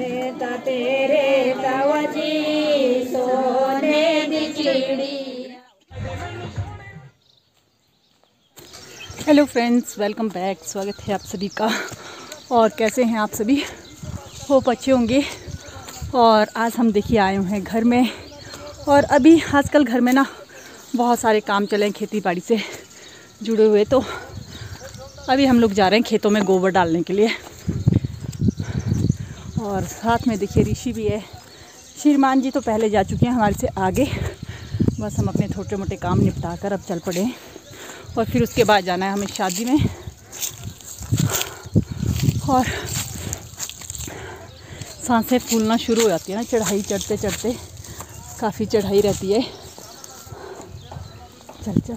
तेरे तवजी सोने दी चिड़ी। Hello friends, welcome back. स्वागत है आप सभी का। और कैसे हैं आप सभी? होप अच्छे होंगे। और आज हम देखिए आए हुए हैं घर में। और अभी आजकल घर में ना बहुत सारे काम चले हैं खेती बाड़ी से जुड़े हुए, तो अभी हम लोग जा रहे हैं खेतों में गोबर डालने के लिए। और साथ में देखिए ऋषि भी है। श्रीमान जी तो पहले जा चुके हैं हमारे से आगे। बस हम अपने छोटे मोटे काम निपटा कर अब चल पड़े हैं। और फिर उसके बाद जाना है हमें शादी में। और सांसें फूलना शुरू हो जाती है ना, चढ़ाई चढ़ते चढ़ते काफ़ी चढ़ाई रहती है। चल चल,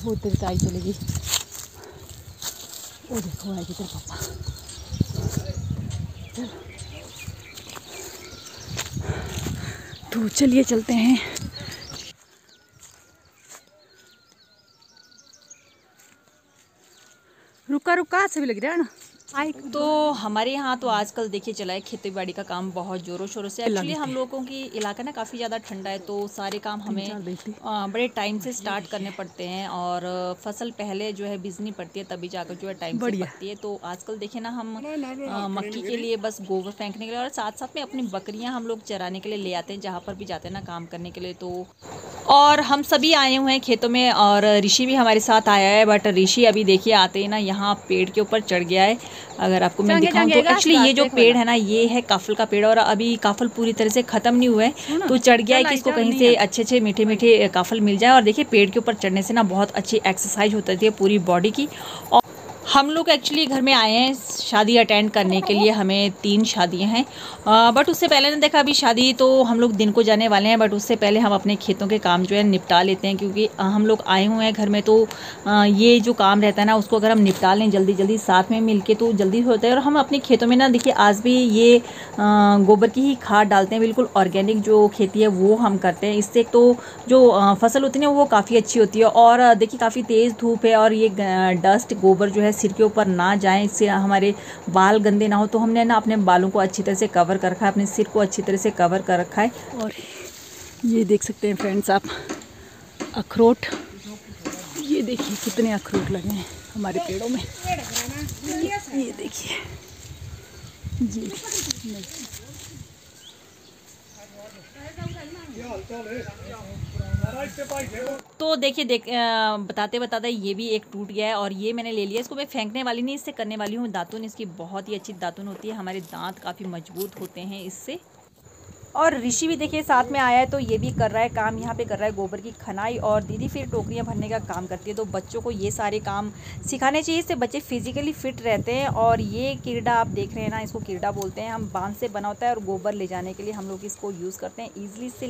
वो तेरी ताई चलेगी। वो देखो आएगी तेरे पापा। चल तो चलिए चलते हैं। रुका रुका से भी लग रहा है ना। तो हमारे यहाँ तो आजकल देखिए चला है खेती बाड़ी का काम बहुत ज़ोरों शोरों से। एक्चुअली हम लोगों की इलाका ना काफ़ी ज़्यादा ठंडा है, तो सारे काम हमें बड़े टाइम से स्टार्ट करने पड़ते हैं। और फसल पहले जो है बीजनी पड़ती है, तभी जाकर जो है टाइम से पकती है। तो आजकल देखिए ना हम मक्की के लिए बस गोबर फेंकने के लिए और साथ साथ में अपनी बकरियाँ हम लोग चराने के लिए ले आते हैं, जहाँ पर भी जाते हैं ना काम करने के लिए। तो और हम सभी आए हुए हैं खेतों में, और ऋषि भी हमारे साथ आया है। बट ऋषि अभी देखिए आते ही ना यहाँ पेड़ के ऊपर चढ़ गया है। अगर आपको मैं दिखाऊं तो एक्चुअली ये जो पेड़ है ना, ये है काफल का पेड़। और अभी काफल पूरी तरह से खत्म नहीं हुआ है, तो चढ़ गया है कि इसको कहीं से अच्छे अच्छे मीठे मीठे काफल मिल जाए। और देखिए पेड़ के ऊपर चढ़ने से ना बहुत अच्छी एक्सरसाइज होती है पूरी बॉडी की। और हम लोग एक्चुअली घर में आए हैं शादी अटेंड करने के लिए। हमें 3 शादियां हैं, बट उससे पहले ने देखा अभी शादी तो हम लोग दिन को जाने वाले हैं। बट उससे पहले हम अपने खेतों के काम जो है निपटा लेते हैं, क्योंकि हम लोग आए हुए हैं घर में। तो ये जो काम रहता है ना, उसको अगर हम निपटा लें जल्दी जल्दी साथ में मिलके तो जल्दी होता है। और हम अपने खेतों में ना देखिए आज भी ये गोबर की ही खाद डालते हैं। बिल्कुल ऑर्गेनिक जो खेती है वो हम करते हैं। इससे तो जो फसल होती है ना वो काफ़ी अच्छी होती है। और देखिए काफ़ी तेज़ धूप है, और ये डस्ट गोबर जो है सिर के ऊपर ना जाए, इससे हमारे बाल गंदे ना हो। तो हमने ना अपने बालों को अच्छी तरह से कवर कर रखा है, अपने सिर को अच्छी तरह से कवर कर रखा है। और ये देख सकते हैं फ्रेंड्स आप अखरोट। ये देखिए कितने अखरोट लगे हैं हमारे पेड़ों में। ये देखिए जी। तो देखिए बताते बताते ये भी एक टूट गया है, और ये मैंने ले लिया। इसको मैं फेंकने वाली नहीं, इससे करने वाली हूँ दातुन। इसकी बहुत ही अच्छी दातुन होती है, हमारे दांत काफ़ी मजबूत होते हैं इससे। और ऋषि भी देखिए साथ में आया है, तो ये भी कर रहा है काम। यहाँ पे कर रहा है गोबर की खनाई, और दीदी फिर टोकरियाँ भरने का काम करती है। तो बच्चों को ये सारे काम सिखाने चाहिए, इससे बच्चे फिजिकली फिट रहते हैं। और ये कीड़ा आप देख रहे हैं ना, इसको कीड़ा बोलते हैं। हम बांस से बना होता है, और गोबर ले जाने के लिए हम लोग इसको यूज़ करते हैं। ईजिली इससे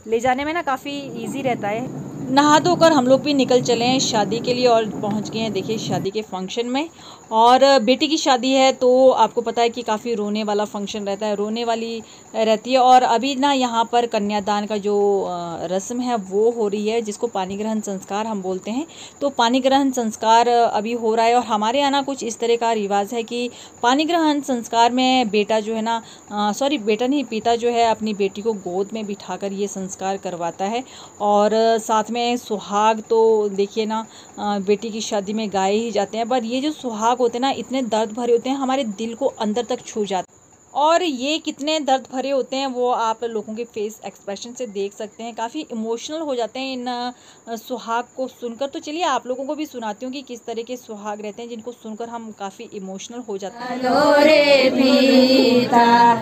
ले जाने में ना काफ़ी ईजी रहता है। नहा धोकर हम लोग भी निकल चले हैं शादी के लिए, और पहुंच गए हैं देखिए शादी के फंक्शन में। और बेटी की शादी है, तो आपको पता है कि काफ़ी रोने वाला फंक्शन रहता है, रोने वाली रहती है। और अभी ना यहाँ पर कन्यादान का जो रस्म है वो हो रही है, जिसको पानी ग्रहण संस्कार हम बोलते हैं। तो पानी ग्रहण संस्कार अभी हो रहा है। और हमारे यहाँ ना कुछ इस तरह का रिवाज है कि पानी ग्रहण संस्कार में बेटा जो है ना, सॉरी बेटा नहीं, पिता जो है अपनी बेटी को गोद में बिठाकर ये संस्कार करवाता है। और साथ में सुहाग तो देखिए ना बेटी की शादी में गाए ही जाते हैं। पर ये जो सुहाग होते हैं ना, इतने दर्द भरे होते हैं, हमारे दिल को अंदर तक छू जाते हैं। और ये कितने दर्द भरे होते हैं वो आप लोगों के फेस एक्सप्रेशन से देख सकते हैं। काफ़ी इमोशनल हो जाते हैं इन सुहाग को सुनकर। तो चलिए आप लोगों को भी सुनाती हूँ कि किस तरह के सुहाग रहते हैं, जिनको सुनकर हम काफ़ी इमोशनल हो जाते हैं। लोरे पीता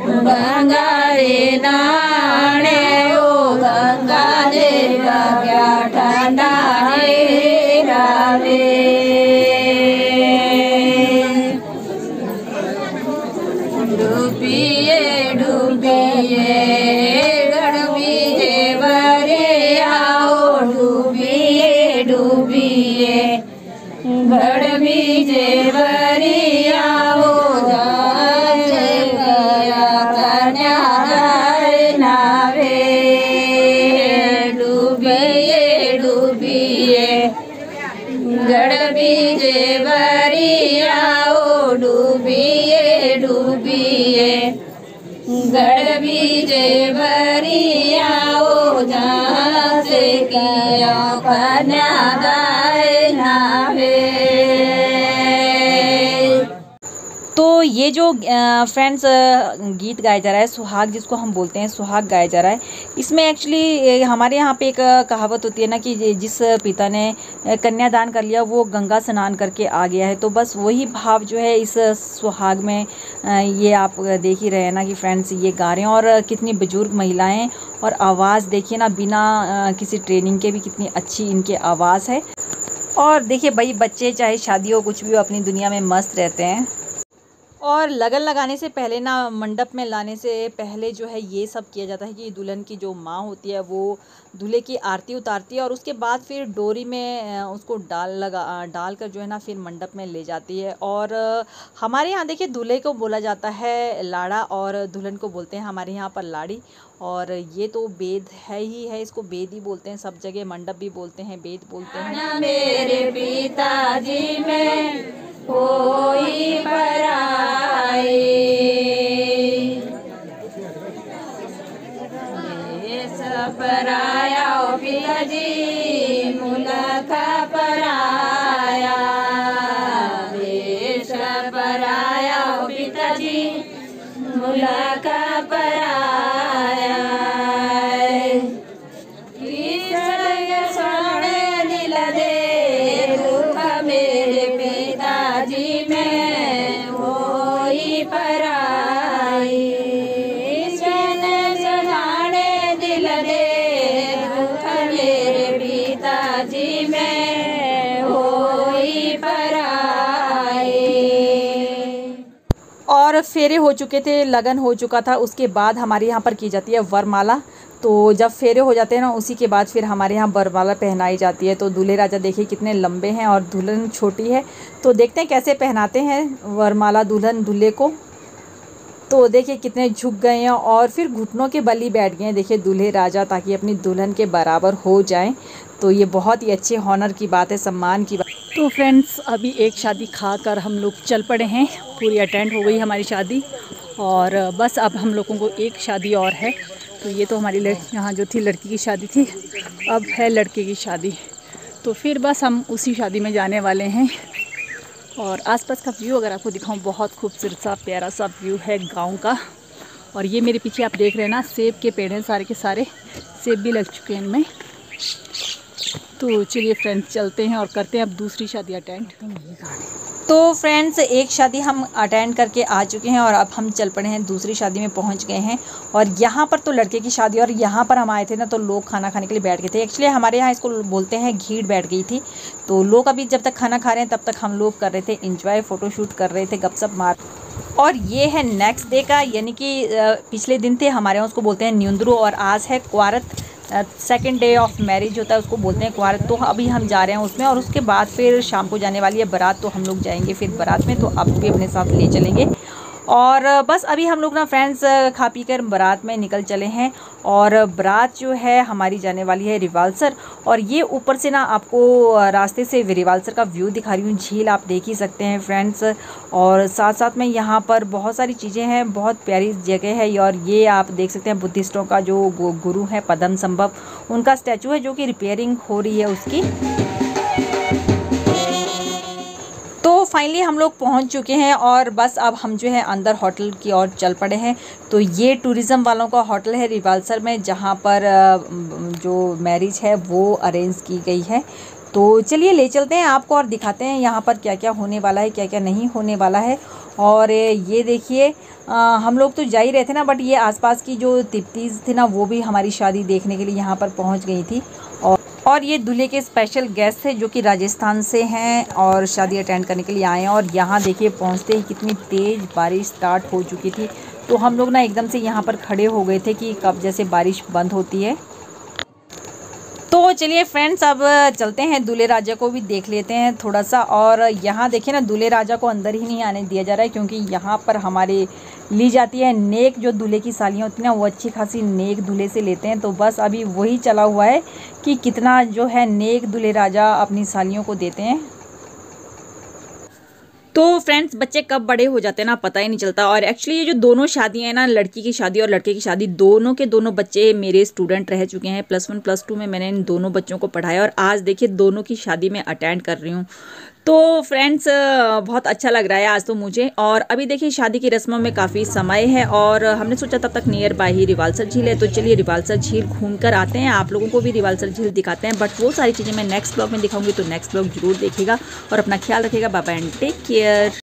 गंगा रे नाने ओ गंगा देवा क्या ठंडा रे रावे। डूबिए डूबिए गड़बी जेवरे आओ, डूबिए डूबिए गड़बी जेवरे आओ। कन्या नावे डूबिए डूबिए गड़बी जेवरे आओ, डूबिए डूबिए डूबिए गढ़ बीजे बरिया ओ जहाँ से किया कन्यादाय नावे। तो ये जो फ्रेंड्स गीत गाया जा रहा है सुहाग, जिसको हम बोलते हैं सुहाग गाया जा रहा है, इसमें एक्चुअली हमारे यहाँ पे एक कहावत होती है ना कि जिस पिता ने कन्यादान कर लिया वो गंगा स्नान करके आ गया है। तो बस वही भाव जो है इस सुहाग में ये आप देख ही रहे हैं ना कि फ्रेंड्स ये गा रहे हैं। और कितनी बुजुर्ग महिलाएं, और आवाज़ देखिए ना, बिना किसी ट्रेनिंग के भी कितनी अच्छी इनकी आवाज़ है। और देखिए भाई, बच्चे चाहे शादी हो कुछ भी हो, अपनी दुनिया में मस्त रहते हैं। और लगन लगाने से पहले ना, मंडप में लाने से पहले जो है ये सब किया जाता है कि दुल्हन की जो माँ होती है वो दूल्हे की आरती उतारती है, और उसके बाद फिर डोरी में उसको डाल कर जो है ना फिर मंडप में ले जाती है। और हमारे यहाँ देखिए दूल्हे को बोला जाता है लाड़ा और दुल्हन को बोलते हैं हमारे यहाँ पर लाड़ी। और ये तो बेद है, इसको बेद ही बोलते हैं, सब जगह मंडप भी बोलते हैं, बेद बोलते हैं। मेरे पिताजी में कोई पराई देश पराया ओ पिताजी मुल्क पराया, देश पराया ओ पिताजी मुल्क पराया। सोने दिल दे दुख मेरे पिताजी में होई पराई, सोने दिल दे दुख मेरे पिताजी में होई पराई। और फेरे हो चुके थे, लगन हो चुका था, उसके बाद हमारे यहाँ पर की जाती है वरमाला। तो जब फेरे हो जाते हैं ना, उसी के बाद फिर हमारे यहाँ वरमाला पहनाई जाती है। तो दूल्हे राजा देखिए कितने लंबे हैं और दुल्हन छोटी है। तो देखते हैं कैसे पहनाते हैं वरमाला दुल्हन दूल्हे को। तो देखिए कितने झुक गए हैं और फिर घुटनों के बल ही बैठ गए हैं देखिए दूल्हे राजा, ताकि अपनी दुल्हन के बराबर हो जाएं। तो ये बहुत ही अच्छे हॉनर की बात है, सम्मान की बात। तो फ्रेंड्स अभी एक शादी खा कर हम लोग चल पड़े हैं, पूरी अटेंड हो गई हमारी शादी। और बस अब हम लोगों को एक शादी और है। तो ये तो हमारी यहाँ जो थी लड़की की शादी थी, अब है लड़के की शादी। तो फिर बस हम उसी शादी में जाने वाले हैं। और आसपास का व्यू अगर आपको दिखाऊं, बहुत खूबसूरत सा प्यारा सा व्यू है गांव का। और ये मेरे पीछे आप देख रहे हैं ना, सेब के पेड़ हैं, सारे के सारे सेब भी लग चुके हैं इनमें। तो चलिए फ्रेंड्स चलते हैं और करते हैं अब दूसरी शादी अटेंड। तो फ्रेंड्स एक शादी हम अटेंड करके आ चुके हैं और अब हम चल पड़े हैं दूसरी शादी में पहुंच गए हैं। और यहाँ पर तो लड़के की शादी, और यहाँ पर हम आए थे ना तो लोग खाना खाने के लिए बैठ गए थे। एक्चुअली हमारे यहाँ इसको बोलते हैं घीड़ बैठ गई थी। तो लोग अभी जब तक खाना खा रहे हैं तब तक हम लोग कर रहे थे इंजॉय, फ़ोटोशूट कर रहे थे, गपशप मार। और ये है नेक्स्ट डे का, यानी कि पिछले दिन थे हमारे यहाँ उसको बोलते हैं न्यूंदरू, और आज है क्वारत। सेकेंड डे ऑफ मैरिज होता है, उसको बोलते हैं क्वारत। तो अभी हम जा रहे हैं उसमें, और उसके बाद फिर शाम को जाने वाली है बारात। तो हम लोग जाएंगे फिर बारात में, तो आपको भी अपने साथ ले चलेंगे। और बस अभी हम लोग ना फ्रेंड्स खा पी कर बारात में निकल चले हैं। और बारात जो है हमारी जाने वाली है रिवाल्सर। और ये ऊपर से ना आपको रास्ते से रिवाल्सर का व्यू दिखा रही हूँ, झील आप देख ही सकते हैं फ्रेंड्स। और साथ साथ में यहाँ पर बहुत सारी चीज़ें हैं, बहुत प्यारी जगह है। और ये आप देख सकते हैं बुद्धिस्टों का जो गुरु है पद्मसंभव, उनका स्टैचू है जो कि रिपेयरिंग हो रही है उसकी। तो फाइनली हम लोग पहुंच चुके हैं और बस अब हम जो है अंदर होटल की ओर चल पड़े हैं। तो ये टूरिज़्म वालों का होटल है रिवाल्सर में, जहां पर जो मैरिज है वो अरेंज की गई है। तो चलिए ले चलते हैं आपको और दिखाते हैं यहाँ पर क्या क्या होने वाला है, क्या क्या नहीं होने वाला है। और ये देखिए हम लोग तो जा ही रहे थे ना, बट ये आसपास की जो तिप्तीज़ थी ना वो भी हमारी शादी देखने के लिए यहाँ पर पहुँच गई थी। और ये दूल्हे के स्पेशल गेस्ट थे जो कि राजस्थान से हैं और शादी अटेंड करने के लिए आए हैं। और यहाँ देखिए पहुँचते ही कितनी तेज़ बारिश स्टार्ट हो चुकी थी। तो हम लोग ना एकदम से यहाँ पर खड़े हो गए थे कि कब जैसे बारिश बंद होती है। तो चलिए फ्रेंड्स अब चलते हैं, दूल्हे राजा को भी देख लेते हैं थोड़ा सा। और यहाँ देखिए ना दूल्हे राजा को अंदर ही नहीं आने दिया जा रहा है, क्योंकि यहाँ पर हमारे ली जाती है नेक। जो दूल्हे की सालियाँ होती हैं ना वो अच्छी खासी नेक दूल्हे से लेते हैं। तो बस अभी वही चला हुआ है कि कितना जो है नेक दूल्हे राजा अपनी सालियों को देते हैं। तो फ्रेंड्स, बच्चे कब बड़े हो जाते हैं ना पता ही नहीं चलता। और एक्चुअली ये जो दोनों शादियां हैं ना, लड़की की शादी और लड़के की शादी, दोनों के दोनों बच्चे मेरे स्टूडेंट रह चुके हैं। +1 +2 में मैंने इन दोनों बच्चों को पढ़ाया और आज देखिए दोनों की शादी में अटेंड कर रही हूँ। तो फ्रेंड्स, बहुत अच्छा लग रहा है आज तो मुझे। और अभी देखिए शादी की रस्मों में काफ़ी समय है और हमने सोचा तब तक नियर बाय ही रिवाल्सर झील है, तो चलिए रिवाल्सर झील घूम कर आते हैं। आप लोगों को भी रिवाल्सर झील दिखाते हैं, बट वो सारी चीज़ें मैं नेक्स्ट ब्लॉग में दिखाऊंगी, तो नेक्स्ट ब्लॉग जरूर देखिएगा और अपना ख्याल रखिएगा। Bye bye and take care.